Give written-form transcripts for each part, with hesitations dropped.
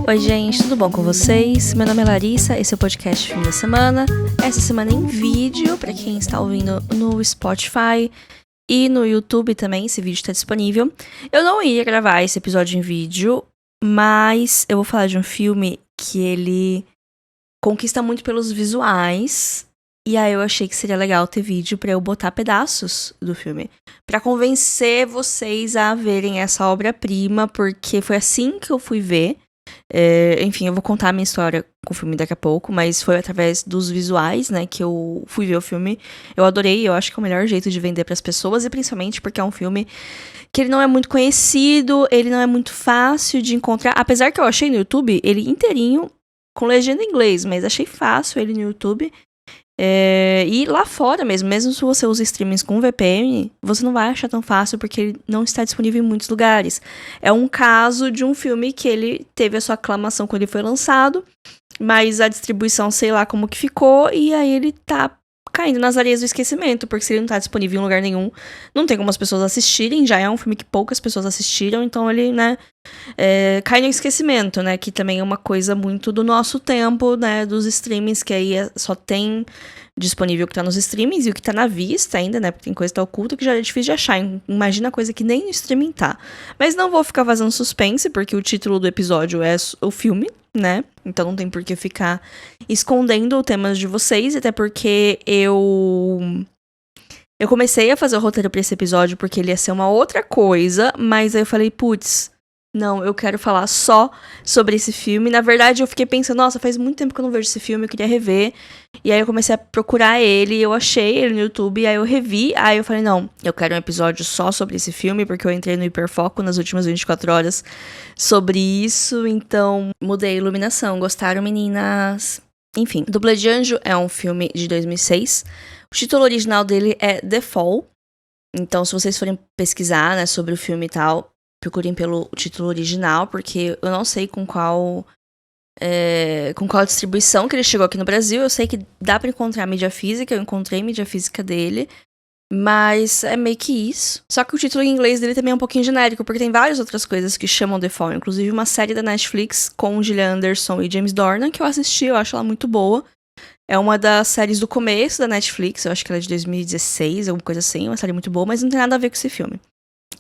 Oi gente, tudo bom com vocês? Meu nome é Larissa, esse é o podcast Fim da Semana. Essa semana em vídeo, pra quem está ouvindo no Spotify e no YouTube também, esse vídeo está disponível. Eu não ia gravar esse episódio em vídeo, mas eu vou falar de um filme que ele conquista muito pelos visuais. E aí eu achei que seria legal ter vídeo pra eu botar pedaços do filme, pra convencer vocês a verem essa obra-prima, porque foi assim que eu fui ver. Enfim, eu vou contar a minha história com o filme daqui a pouco, mas foi através dos visuais, né, que eu fui ver o filme. Eu adorei, eu acho que é o melhor jeito de vender pras pessoas, e principalmente porque é um filme que ele não é muito conhecido, ele não é muito fácil de encontrar, apesar que eu achei no YouTube ele inteirinho, com legenda em inglês, mas achei fácil ele no YouTube. E lá fora mesmo se você usa streamings com VPN, você não vai achar tão fácil porque ele não está disponível em muitos lugares. É um caso de um filme que ele teve a sua aclamação quando ele foi lançado, mas a distribuição sei lá como que ficou, e aí ele tá caindo nas areias do esquecimento, porque se ele não tá disponível em lugar nenhum, não tem como as pessoas assistirem, já é um filme que poucas pessoas assistiram, então ele, né, cai no esquecimento, né, que também é uma coisa muito do nosso tempo, né, dos streamings, que aí só tem disponível o que tá nos streamings e o que tá na vista ainda, né, porque tem coisa que tá oculta que já é difícil de achar, imagina coisa que nem no streaming tá. Mas não vou ficar fazendo suspense, porque o título do episódio é o filme, né, então não tem por que ficar escondendo temas de vocês, até porque eu comecei a fazer o roteiro pra esse episódio porque ele ia ser uma outra coisa, mas aí eu falei, putz, não, eu quero falar só sobre esse filme. Na verdade, eu fiquei pensando, nossa, faz muito tempo que eu não vejo esse filme, eu queria rever. E aí eu comecei a procurar ele, eu achei ele no YouTube, e aí eu revi. Aí eu falei, não, eu quero um episódio só sobre esse filme, porque eu entrei no hiperfoco nas últimas 24 horas sobre isso. Então, mudei a iluminação. Gostaram, meninas? Enfim, Dubla de Anjo é um filme de 2006. O título original dele é The Fall. Então, se vocês forem pesquisar, né, sobre o filme e tal, procurem pelo título original, porque eu não sei com qual distribuição que ele chegou aqui no Brasil. Eu sei que dá pra encontrar mídia física, eu encontrei mídia física dele, mas é meio que isso. Só que o título em inglês dele também é um pouquinho genérico, porque tem várias outras coisas que chamam The Fall, inclusive uma série da Netflix com Gillian Anderson e James Dornan, que eu assisti, eu acho ela muito boa. É uma das séries do começo da Netflix, eu acho que ela é de 2016, alguma coisa assim, uma série muito boa, mas não tem nada a ver com esse filme.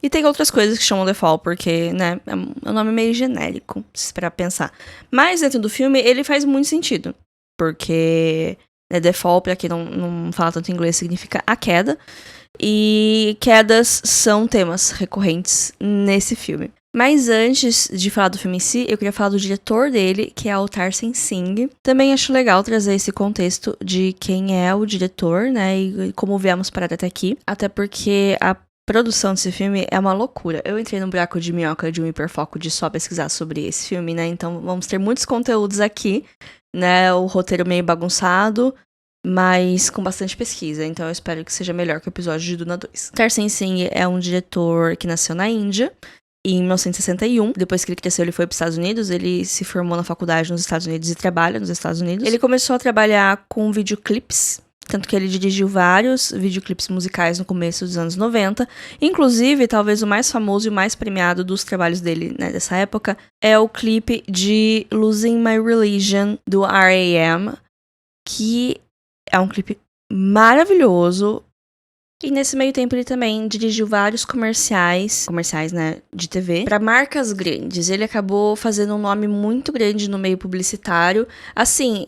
E tem outras coisas que chamam The Fall, porque, né, é um nome meio genérico, se esperar pensar. Mas dentro do filme, ele faz muito sentido. Porque, né, The Fall, pra quem não fala tanto inglês, significa a queda. E quedas são temas recorrentes nesse filme. Mas antes de falar do filme em si, eu queria falar do diretor dele, que é o Tarsem Singh. Também acho legal trazer esse contexto de quem é o diretor, né, e como viemos parar até aqui. Até porque a produção desse filme é uma loucura. Eu entrei no buraco de minhoca de um hiperfoco de só pesquisar sobre esse filme, né? Então vamos ter muitos conteúdos aqui, né? O roteiro meio bagunçado, mas com bastante pesquisa. Então eu espero que seja melhor que o episódio de Duna 2. Tarsem Singh é um diretor que nasceu na Índia em 1961. Depois que ele cresceu, ele foi para os Estados Unidos. Ele se formou na faculdade nos Estados Unidos e trabalha nos Estados Unidos. Ele começou a trabalhar com videoclipes, tanto que ele dirigiu vários videoclipes musicais no começo dos anos 90. Inclusive, talvez o mais famoso e o mais premiado dos trabalhos dele, né, dessa época é o clipe de Losing My Religion, do R.A.M., que é um clipe maravilhoso. E nesse meio tempo ele também dirigiu vários comerciais, né, de TV, para marcas grandes. Ele acabou fazendo um nome muito grande no meio publicitário, assim,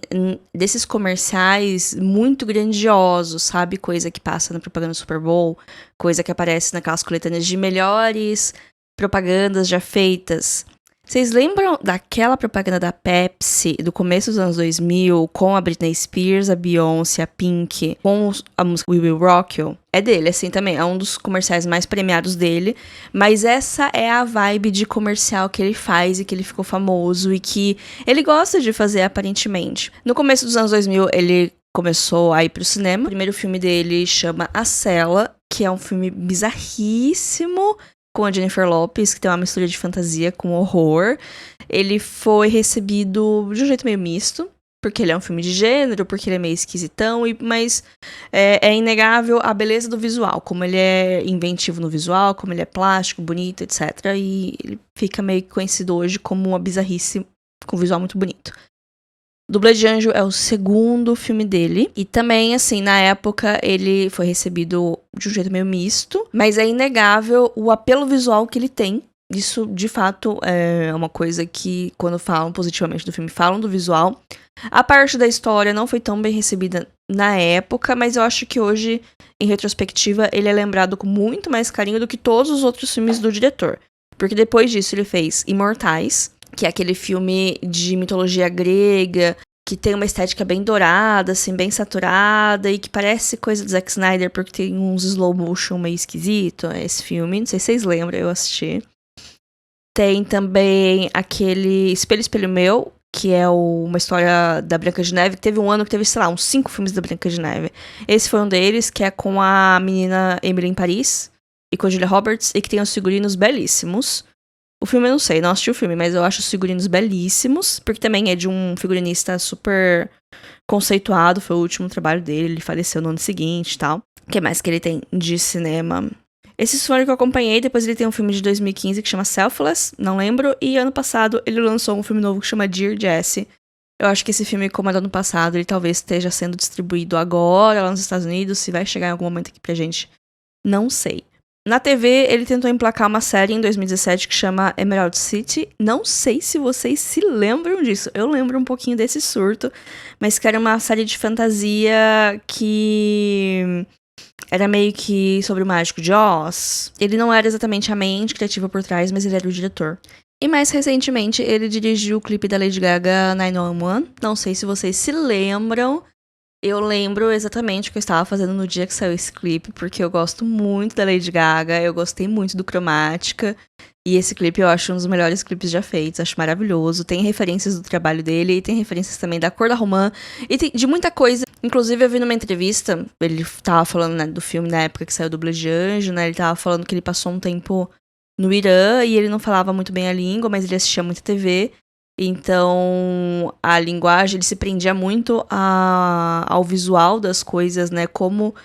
desses comerciais muito grandiosos, sabe? Coisa que passa na propaganda do Super Bowl, coisa que aparece naquelas coletâneas de melhores propagandas já feitas. Vocês lembram daquela propaganda da Pepsi do começo dos anos 2000 com a Britney Spears, a Beyoncé, a Pink, com a música We Will Rock You? É dele, assim, também. É um dos comerciais mais premiados dele. Mas essa é a vibe de comercial que ele faz e que ele ficou famoso e que ele gosta de fazer, aparentemente. No começo dos anos 2000, ele começou a ir pro cinema. O primeiro filme dele chama A Cela, que é um filme bizarríssimo, com a Jennifer Lopez, que tem uma mistura de fantasia com horror. Ele foi recebido de um jeito meio misto, porque ele é um filme de gênero, porque ele é meio esquisitão, mas é inegável a beleza do visual, como ele é inventivo no visual, como ele é plástico, bonito, etc. E ele fica meio conhecido hoje como uma bizarrice com um visual muito bonito. Dublê de Anjo é o segundo filme dele. E também, assim, na época ele foi recebido de um jeito meio misto. Mas é inegável o apelo visual que ele tem. Isso, de fato, é uma coisa que, quando falam positivamente do filme, falam do visual. A parte da história não foi tão bem recebida na época, mas eu acho que hoje, em retrospectiva, ele é lembrado com muito mais carinho do que todos os outros filmes do diretor. Porque depois disso ele fez Imortais, que é aquele filme de mitologia grega, que tem uma estética bem dourada, assim, bem saturada, e que parece coisa do Zack Snyder, porque tem uns slow motion meio esquisito, esse filme. Não sei se vocês lembram, eu assisti. Tem também aquele Espelho, Espelho Meu, que é uma história da Branca de Neve, que teve um ano que teve, sei lá, uns 5 filmes da Branca de Neve. Esse foi um deles, que é com a menina Emily em Paris, e com a Julia Roberts, e que tem os figurinos belíssimos. O filme eu não sei, não assisti o filme, mas eu acho os figurinos belíssimos, porque também é de um figurinista super conceituado, foi o último trabalho dele, ele faleceu no ano seguinte e tal. O que mais que ele tem de cinema? Esses foram que eu acompanhei, depois ele tem um filme de 2015 que chama Selfless, não lembro, e ano passado ele lançou um filme novo que chama Dear Jessie. Eu acho que esse filme, como é do ano passado, ele talvez esteja sendo distribuído agora lá nos Estados Unidos, se vai chegar em algum momento aqui pra gente, não sei. Na TV, ele tentou emplacar uma série em 2017 que chama Emerald City. Não sei se vocês se lembram disso. Eu lembro um pouquinho desse surto, mas que era uma série de fantasia que era meio que sobre o Mágico de Oz. Ele não era exatamente a mente criativa por trás, mas ele era o diretor. E mais recentemente, ele dirigiu o clipe da Lady Gaga 911. Não sei se vocês se lembram. Eu lembro exatamente o que eu estava fazendo no dia que saiu esse clipe, porque eu gosto muito da Lady Gaga, eu gostei muito do Cromática, e esse clipe eu acho um dos melhores clipes já feitos, acho maravilhoso. Tem referências do trabalho dele, e tem referências também da Cor da Romã, e tem de muita coisa. Inclusive, eu vi numa entrevista, ele tava falando, né, do filme na época que saiu Dublê de Anjo, né, ele tava falando que ele passou um tempo no Irã, e ele não falava muito bem a língua, mas ele assistia muita TV. Então, a linguagem, ele se prendia muito ao visual das coisas, né? Como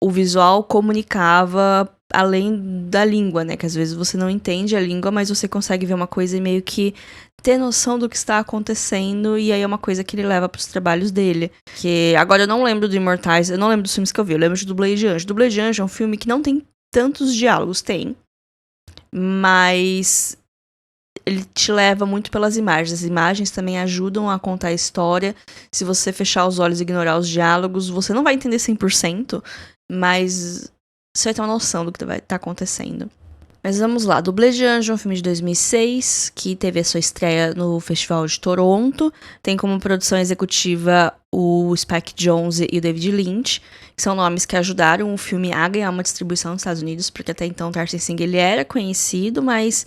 o visual comunicava além da língua, né? Que às vezes você não entende a língua, mas você consegue ver uma coisa e meio que ter noção do que está acontecendo. E aí é uma coisa que ele leva pros trabalhos dele. Que agora eu não lembro do Imortais, eu não lembro dos filmes que eu vi, eu lembro de Dublê de Anjo. Dublê de Anjo é um filme que não tem tantos diálogos, tem. Mas ele te leva muito pelas imagens. As imagens também ajudam a contar a história. Se você fechar os olhos e ignorar os diálogos, você não vai entender 100%, mas você vai ter uma noção do que vai estar acontecendo. Mas vamos lá. Dublê de Anjo é um filme de 2006, que teve a sua estreia no Festival de Toronto. Tem como produção executiva o Spike Jonze e o David Lynch, que são nomes que ajudaram o filme a ganhar uma distribuição nos Estados Unidos, porque até então o Tarsem Singh ele era conhecido, mas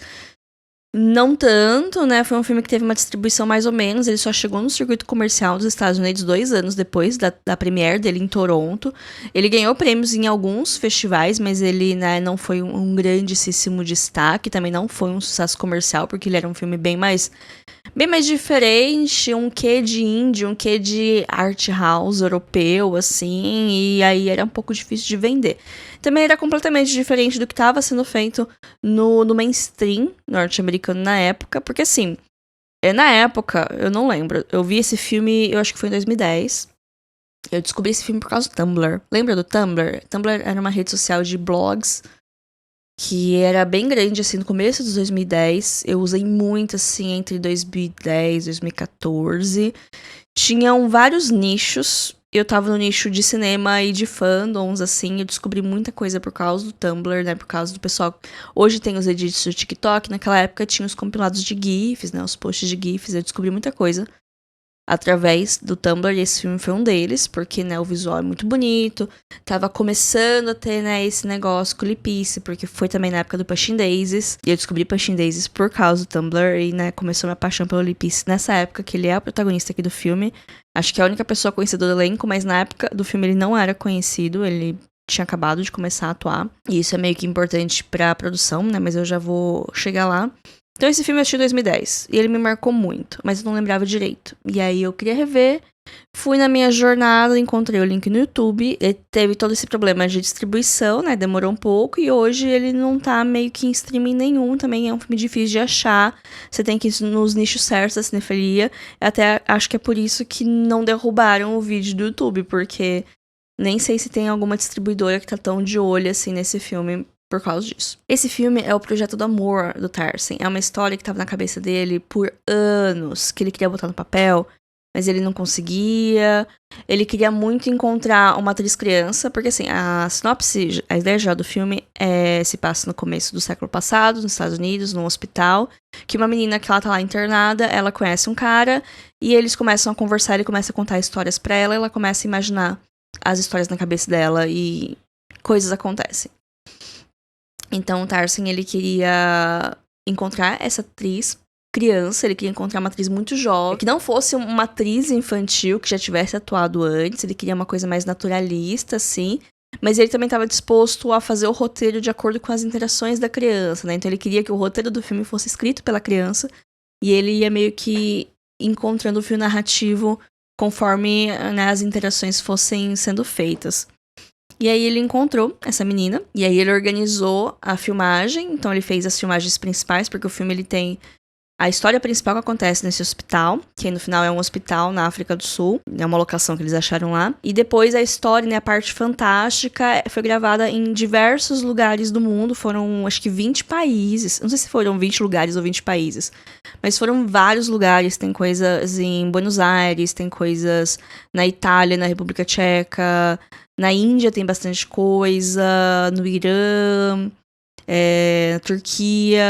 não tanto, né? Foi um filme que teve uma distribuição mais ou menos. Ele só chegou no circuito comercial dos Estados Unidos 2 anos depois da premiere dele em Toronto. Ele ganhou prêmios em alguns festivais, mas ele, né, não foi um grandíssimo destaque. Também não foi um sucesso comercial, porque ele era um filme bem mais diferente, um quê de indie, um quê de art house europeu, assim, e aí era um pouco difícil de vender. Também era completamente diferente do que estava sendo feito no mainstream norte-americano na época, porque assim, na época, eu não lembro, eu vi esse filme, eu acho que foi em 2010, eu descobri esse filme por causa do Tumblr. Lembra do Tumblr? Tumblr era uma rede social de blogs, que era bem grande, assim, no começo dos 2010. Eu usei muito, assim, entre 2010 e 2014. Tinham vários nichos. Eu tava no nicho de cinema e de fandoms, assim. Eu descobri muita coisa por causa do Tumblr, né? Por causa do pessoal. Hoje tem os edits do TikTok. Naquela época tinha os compilados de GIFs, né? Os posts de GIFs. Eu descobri muita coisa através do Tumblr, e esse filme foi um deles, porque, né, o visual é muito bonito, tava começando a ter, né, esse negócio com lipice, porque foi também na época do Pushing Daisies, e eu descobri Pushing Daisies por causa do Tumblr, e, né, começou minha paixão pelo lipice nessa época, que ele é o protagonista aqui do filme. Acho que é a única pessoa conhecida do elenco, mas na época do filme ele não era conhecido, ele tinha acabado de começar a atuar, e isso é meio que importante pra produção, né, mas eu já vou chegar lá. Então esse filme eu assisti em 2010 e ele me marcou muito, mas eu não lembrava direito. E aí eu queria rever, fui na minha jornada, encontrei o link no YouTube, ele teve todo esse problema de distribuição, né, demorou um pouco e hoje ele não tá meio que em streaming nenhum, também é um filme difícil de achar, você tem que ir nos nichos certos da cinefilia, até acho que é por isso que não derrubaram o vídeo do YouTube, porque nem sei se tem alguma distribuidora que tá tão de olho assim nesse filme por causa disso. Esse filme é o projeto do amor do Tarsem. É uma história que tava na cabeça dele por anos, que ele queria botar no papel, mas ele não conseguia. Ele queria muito encontrar uma atriz criança, porque assim, a sinopse, a ideia já do filme se passa no começo do século passado, nos Estados Unidos, num hospital, que uma menina que ela tá lá internada, ela conhece um cara, e eles começam a conversar, ele começa a contar histórias pra ela, e ela começa a imaginar as histórias na cabeça dela, e coisas acontecem. Então o Tarsem, ele queria encontrar essa atriz criança, ele queria encontrar uma atriz muito jovem, que não fosse uma atriz infantil que já tivesse atuado antes, ele queria uma coisa mais naturalista, assim, mas ele também estava disposto a fazer o roteiro de acordo com as interações da criança, né? Então ele queria que o roteiro do filme fosse escrito pela criança e ele ia meio que encontrando o fio narrativo conforme, né, as interações fossem sendo feitas. E aí ele encontrou essa menina, e aí ele organizou a filmagem, então ele fez as filmagens principais, porque o filme ele tem a história principal que acontece nesse hospital, que aí no final é um hospital na África do Sul, é uma locação que eles acharam lá, e depois a história, né, a parte fantástica, foi gravada em diversos lugares do mundo, foram acho que 20 países, não sei se foram 20 lugares ou 20 países, mas foram vários lugares, tem coisas em Buenos Aires, tem coisas na Itália, na República Tcheca, na Índia tem bastante coisa, no Irã, na Turquia,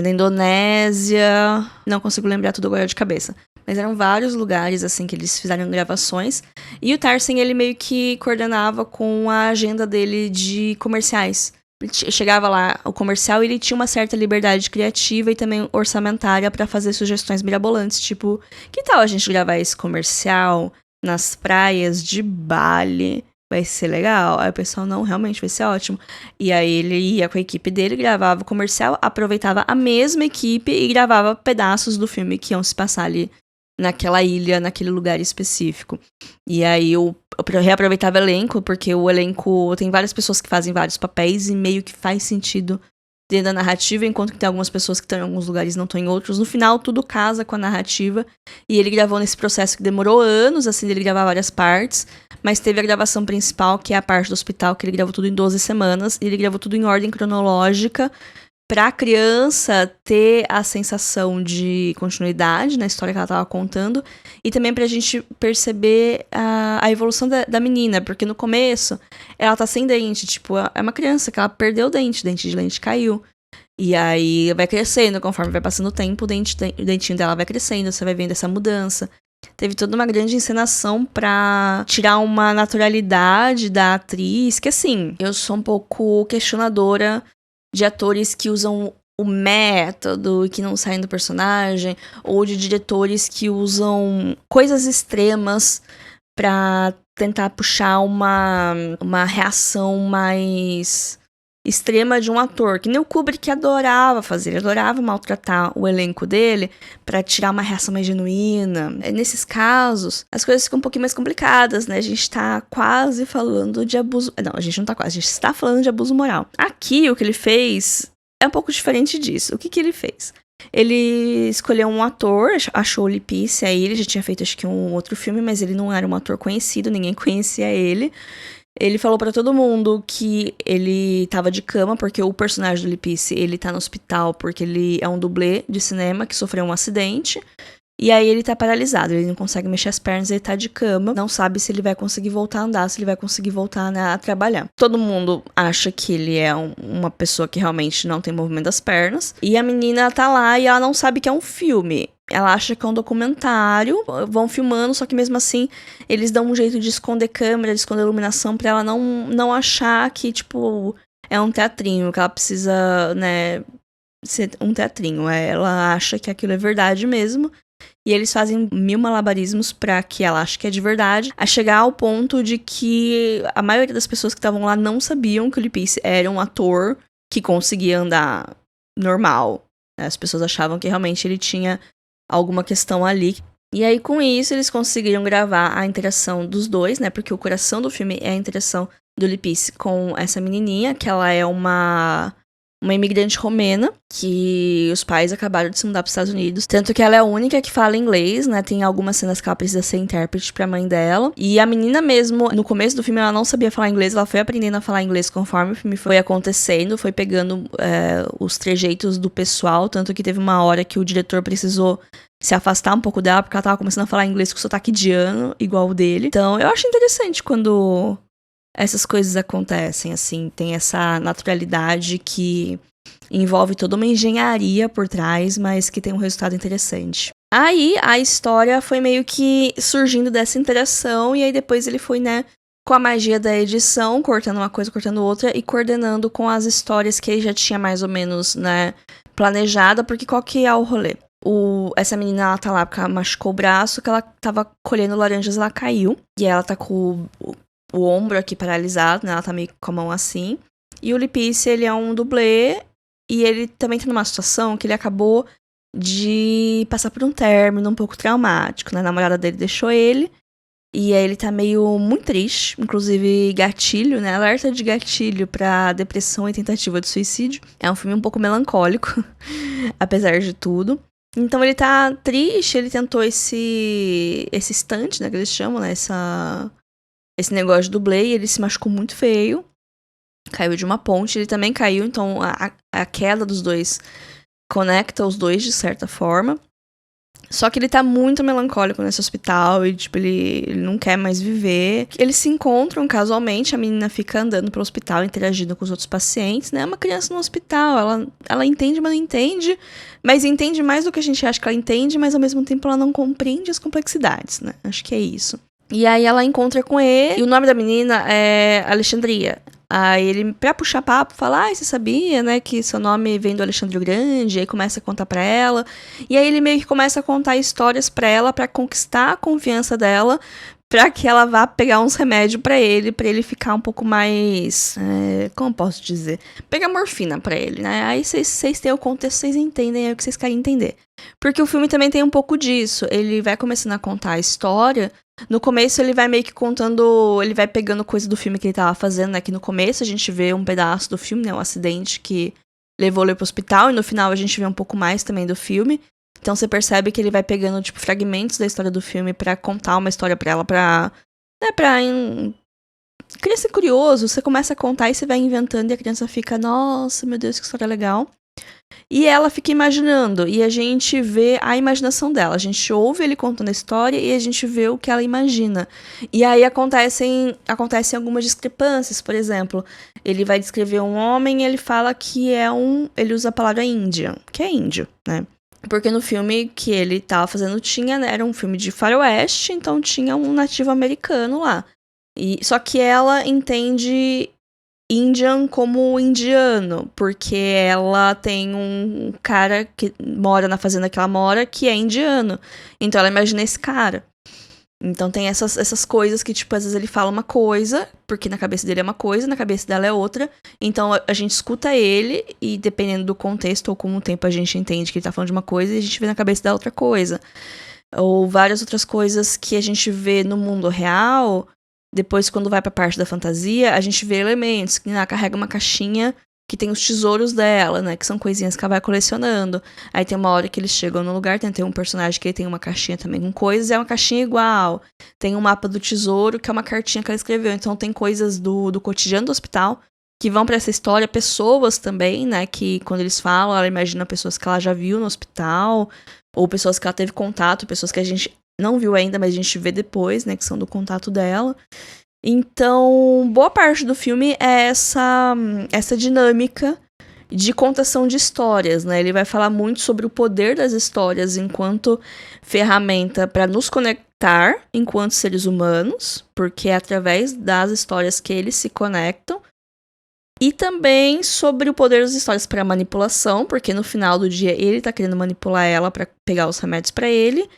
na Indonésia, não consigo lembrar tudo agora de cabeça. Mas eram vários lugares, assim, que eles fizeram gravações. E o Tarsem, ele meio que coordenava com a agenda dele de comerciais. Chegava lá o comercial e ele tinha uma certa liberdade criativa e também orçamentária pra fazer sugestões mirabolantes, tipo, que tal a gente gravar esse comercial nas praias de Bali? Vai ser legal. Aí o pessoal, não, realmente vai ser ótimo. E aí ele ia com a equipe dele, gravava o comercial, aproveitava a mesma equipe e gravava pedaços do filme que iam se passar ali naquela ilha, naquele lugar específico. E aí eu reaproveitava o elenco, porque o elenco tem várias pessoas que fazem vários papéis e meio que faz sentido dentro da narrativa, enquanto que tem algumas pessoas que estão em alguns lugares e não estão em outros. No final, tudo casa com a narrativa. E ele gravou nesse processo que demorou anos, assim, ele gravar várias partes. Mas teve a gravação principal, que é a parte do hospital, que ele gravou tudo em 12 semanas. E ele gravou tudo em ordem cronológica, pra criança ter a sensação de continuidade na história que ela tava contando. E também pra gente perceber a evolução da menina. Porque no começo, ela tá sem dente. Tipo, é uma criança que ela perdeu o dente de lente caiu. E aí vai crescendo, conforme vai passando o tempo, o dentinho dela vai crescendo, você vai vendo essa mudança. Teve toda uma grande encenação pra tirar uma naturalidade da atriz, que assim, eu sou um pouco questionadora de atores que usam o método e que não saem do personagem, ou de diretores que usam coisas extremas pra tentar puxar uma reação mais extrema de um ator, que nem o Kubrick adorava fazer, ele adorava maltratar o elenco dele pra tirar uma reação mais genuína. Nesses casos, as coisas ficam um pouquinho mais complicadas, né? A gente tá quase falando de abuso... Não, a gente não tá quase, a gente está falando de abuso moral. Aqui, o que ele fez é um pouco diferente disso. O que ele fez? Ele escolheu um ator, achou o Lee Peace, aí ele já tinha feito acho que um outro filme, mas ele não era um ator conhecido, ninguém conhecia ele. Ele falou pra todo mundo que ele tava de cama, porque o personagem do Lee Peace, ele tá no hospital porque ele é um dublê de cinema que sofreu um acidente. E aí ele tá paralisado, ele não consegue mexer as pernas, ele tá de cama, não sabe se ele vai conseguir voltar a andar, se ele vai conseguir voltar, né, a trabalhar. Todo mundo acha que ele é uma pessoa que realmente não tem movimento das pernas. E a menina tá lá e ela não sabe que é um filme. Ela acha que é um documentário, vão filmando, só que mesmo assim eles dão um jeito de esconder câmera, de esconder iluminação pra ela não achar que, tipo, é um teatrinho, que ela precisa, né, ser um teatrinho. Ela acha que aquilo é verdade mesmo. E eles fazem 1000 malabarismos pra que ela ache que é de verdade, a chegar ao ponto de que a maioria das pessoas que estavam lá não sabiam que o Lee Peace era um ator que conseguia andar normal. As pessoas achavam que realmente ele tinha alguma questão ali. E aí, com isso, eles conseguiram gravar a interação dos dois, né? Porque o coração do filme é a interação do Lee Pace com essa menininha, que ela é uma imigrante romena, que os pais acabaram de se mudar para os Estados Unidos. Tanto que ela é a única que fala inglês, né? Tem algumas cenas que ela precisa ser intérprete pra mãe dela. E a menina mesmo, no começo do filme, ela não sabia falar inglês, ela foi aprendendo a falar inglês conforme o filme foi acontecendo, foi pegando os trejeitos do pessoal, tanto que teve uma hora que o diretor precisou se afastar um pouco dela, porque ela tava começando a falar inglês com sotaque indiano, igual o dele. Então, eu acho interessante quando essas coisas acontecem, assim, tem essa naturalidade que envolve toda uma engenharia por trás, mas que tem um resultado interessante. Aí, a história foi meio que surgindo dessa interação, e aí depois ele foi, né, com a magia da edição, cortando uma coisa, cortando outra, e coordenando com as histórias que ele já tinha mais ou menos, né, planejada, porque qual que é o rolê? Essa menina, ela tá lá porque ela machucou o braço, que ela tava colhendo laranjas, ela caiu, e ela tá com o ombro aqui paralisado, né? Ela tá meio com a mão assim. E o Lee Pace, ele é um dublê. E ele também tá numa situação que ele acabou de passar por um término um pouco traumático, né? A namorada dele deixou ele. E aí ele tá muito triste. Inclusive, gatilho, né? Alerta de gatilho pra depressão e tentativa de suicídio. É um filme um pouco melancólico, apesar de tudo. Então ele tá triste, ele tentou esse stunt, né? Que eles chamam, né? Esse negócio de dublê, e ele se machucou muito feio. Caiu de uma ponte, ele também caiu, então a queda dos dois conecta os dois de certa forma. Só que ele tá muito melancólico nesse hospital e, tipo, ele não quer mais viver. Eles se encontram casualmente, a menina fica andando pelo hospital, interagindo com os outros pacientes, né? É uma criança no hospital, ela entende, mas não entende. Mas entende mais do que a gente acha que ela entende, mas ao mesmo tempo ela não compreende as complexidades, né? Acho que é isso. E aí ela encontra com ele, e o nome da menina é Alexandria. Aí ele, pra puxar papo, fala, você sabia, né, que seu nome vem do Alexandre o Grande? Aí começa a contar pra ela. E aí ele meio que começa a contar histórias pra ela, pra conquistar a confiança dela, pra que ela vá pegar uns remédios pra ele ficar um pouco mais, como posso dizer? Pegar morfina pra ele, né? Aí vocês têm o contexto, vocês entendem aí o que vocês querem entender. Porque o filme também tem um pouco disso. Ele vai começando a contar a história. No começo ele vai meio que contando, ele vai pegando coisa do filme que ele tava fazendo, né? Que no começo a gente vê um pedaço do filme, né? Um acidente que levou ele pro hospital, e no final a gente vê um pouco mais também do filme. Então você percebe que ele vai pegando, tipo, fragmentos da história do filme pra contar uma história pra ela, criança é curioso, você começa a contar e você vai inventando e a criança fica, nossa, meu Deus, que história legal. E ela fica imaginando, e a gente vê a imaginação dela. A gente ouve ele contando a história e a gente vê o que ela imagina. E aí acontecem algumas discrepâncias. Por exemplo, ele vai descrever um homem e ele fala que ele usa a palavra Indian, que é índio, né? Porque no filme que ele tava fazendo era um filme de faroeste, então tinha um nativo americano lá. Só que ela entende Indian como indiano, porque ela tem um cara que mora na fazenda que ela mora, que é indiano. Então ela imagina esse cara. Então tem essas coisas que, tipo, às vezes ele fala uma coisa, porque na cabeça dele é uma coisa, na cabeça dela é outra. Então a gente escuta ele, e dependendo do contexto ou com o tempo a gente entende que ele tá falando de uma coisa, e a gente vê na cabeça da outra coisa. Ou várias outras coisas que a gente vê no mundo real. Depois, quando vai pra parte da fantasia, a gente vê elementos, que ela carrega uma caixinha que tem os tesouros dela, né, que são coisinhas que ela vai colecionando. Aí tem uma hora que eles chegam no lugar, tem um personagem que tem uma caixinha também com coisas, e é uma caixinha igual. Tem um mapa do tesouro, que é uma cartinha que ela escreveu. Então tem coisas do cotidiano do hospital que vão pra essa história, pessoas também, né, que quando eles falam, ela imagina pessoas que ela já viu no hospital, ou pessoas que ela teve contato, pessoas que a gente não viu ainda, mas a gente vê depois, né, que são do contato dela. Então, boa parte do filme é essa dinâmica de contação de histórias, né? Ele vai falar muito sobre o poder das histórias enquanto ferramenta para nos conectar enquanto seres humanos, porque é através das histórias que eles se conectam. E também sobre o poder das histórias para manipulação, porque no final do dia ele tá querendo manipular ela para pegar os remédios para ele.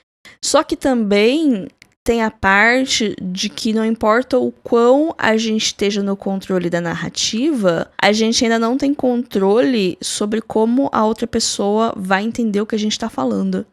Só que também tem a parte de que não importa o quão a gente esteja no controle da narrativa, a gente ainda não tem controle sobre como a outra pessoa vai entender o que a gente tá falando.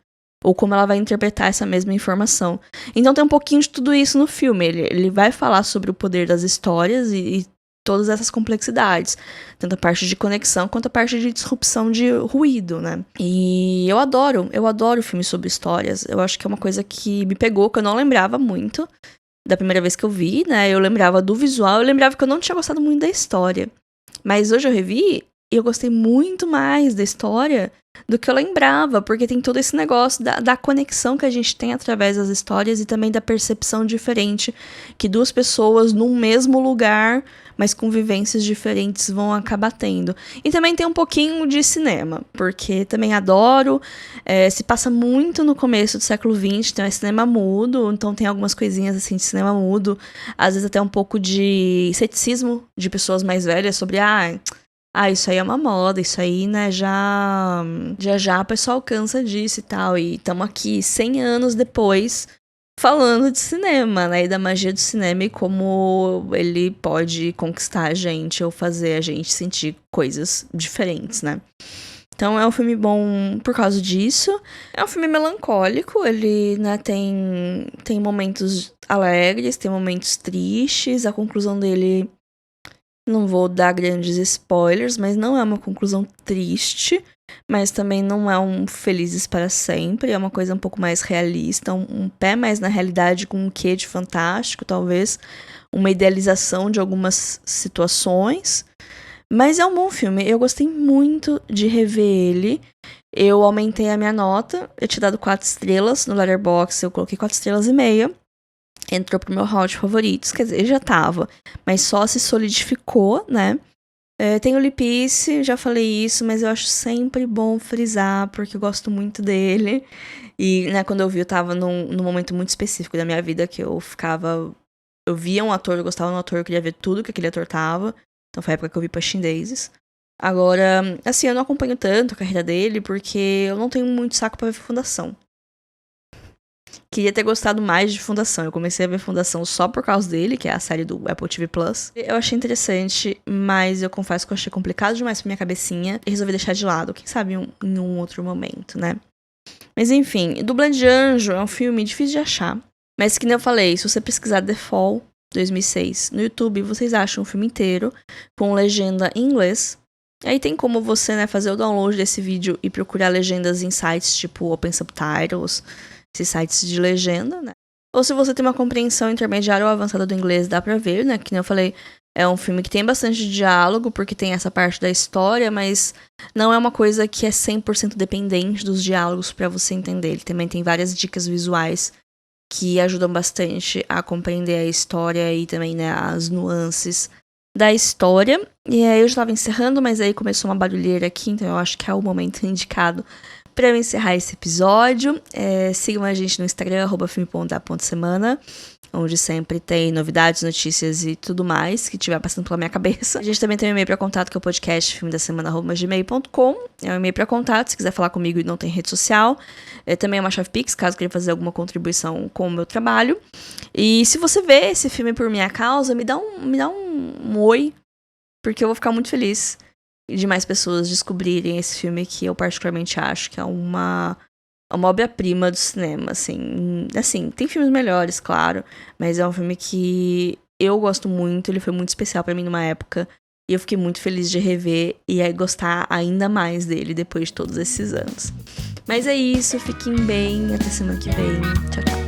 Ou como ela vai interpretar essa mesma informação. Então tem um pouquinho de tudo isso no filme. Ele vai falar sobre o poder das histórias e todas essas complexidades. Tanto a parte de conexão quanto a parte de disrupção de ruído, né? E eu adoro filmes sobre histórias. Eu acho que é uma coisa que me pegou, que eu não lembrava muito da primeira vez que eu vi, né? Eu lembrava do visual, eu lembrava que eu não tinha gostado muito da história. Mas hoje eu revi e eu gostei muito mais da história do que eu lembrava, porque tem todo esse negócio da conexão que a gente tem através das histórias e também da percepção diferente que duas pessoas num mesmo lugar, mas com vivências diferentes, vão acabar tendo. E também tem um pouquinho de cinema, porque também adoro, se passa muito no começo do século XX, tem cinema mudo, então tem algumas coisinhas assim de cinema mudo, às vezes até um pouco de ceticismo de pessoas mais velhas sobre, isso aí é uma moda, isso aí, né, já o pessoal cansa disso e tal. E estamos aqui 100 anos depois falando de cinema, né, e da magia do cinema e como ele pode conquistar a gente ou fazer a gente sentir coisas diferentes, né. Então é um filme bom por causa disso. É um filme melancólico, ele, né, tem momentos alegres, tem momentos tristes, a conclusão dele... Não vou dar grandes spoilers, mas não é uma conclusão triste, mas também não é um felizes para sempre, é uma coisa um pouco mais realista, um pé mais na realidade com um quê de fantástico, talvez, uma idealização de algumas situações, mas é um bom filme, eu gostei muito de rever ele, eu aumentei a minha nota, eu tinha dado 4 estrelas, no Letterboxd eu coloquei 4 estrelas e meia, entrou pro meu hall de favoritos, quer dizer, já tava, mas só se solidificou, né? Tem o Lipice, já falei isso, mas eu acho sempre bom frisar, porque eu gosto muito dele. E, né, quando eu vi, eu tava num momento muito específico da minha vida, que eu via um ator, eu gostava de um ator, eu queria ver tudo que aquele ator tava. Então foi a época que eu vi Pushing Daisies. Agora, assim, eu não acompanho tanto a carreira dele, porque eu não tenho muito saco pra ver Fundação. Queria ter gostado mais de Fundação. Eu comecei a ver Fundação só por causa dele, que é a série do Apple TV Plus. Eu achei interessante, mas eu confesso que eu achei complicado demais pra minha cabecinha e resolvi deixar de lado. Quem sabe em um outro momento, né? Mas enfim, Dublê de Anjo é um filme difícil de achar. Mas que nem eu falei, se você pesquisar The Fall 2006 no YouTube, vocês acham o filme inteiro com legenda em inglês. Aí tem como você, né, fazer o download desse vídeo e procurar legendas em sites tipo Open Subtitles, esses sites de legenda, né? Ou se você tem uma compreensão intermediária ou avançada do inglês, dá pra ver, né? Que nem eu falei, é um filme que tem bastante diálogo, porque tem essa parte da história, mas não é uma coisa que é 100% dependente dos diálogos pra você entender. Ele também tem várias dicas visuais que ajudam bastante a compreender a história e também, né, as nuances da história. E aí eu já tava encerrando, mas aí começou uma barulheira aqui, então eu acho que é o momento indicado pra eu encerrar esse episódio. Sigam a gente no Instagram, @filme.da.semana, onde sempre tem novidades, notícias e tudo mais que tiver passando pela minha cabeça. A gente também tem um e-mail pra contato, que é o podcast filmedasemana@gmail.com. É um e-mail pra contato, se quiser falar comigo e não tem rede social. Também é uma chave Pix, caso queira fazer alguma contribuição com o meu trabalho. E se você vê esse filme por minha causa, me dá um oi, porque eu vou ficar muito feliz de mais pessoas descobrirem esse filme, que eu particularmente acho que é uma obra-prima do cinema, assim. Assim, tem filmes melhores, claro, mas é um filme que eu gosto muito, ele foi muito especial pra mim numa época, e eu fiquei muito feliz de rever e aí gostar ainda mais dele depois de todos esses anos. Mas é isso, fiquem bem, até semana que vem. Tchau, tchau.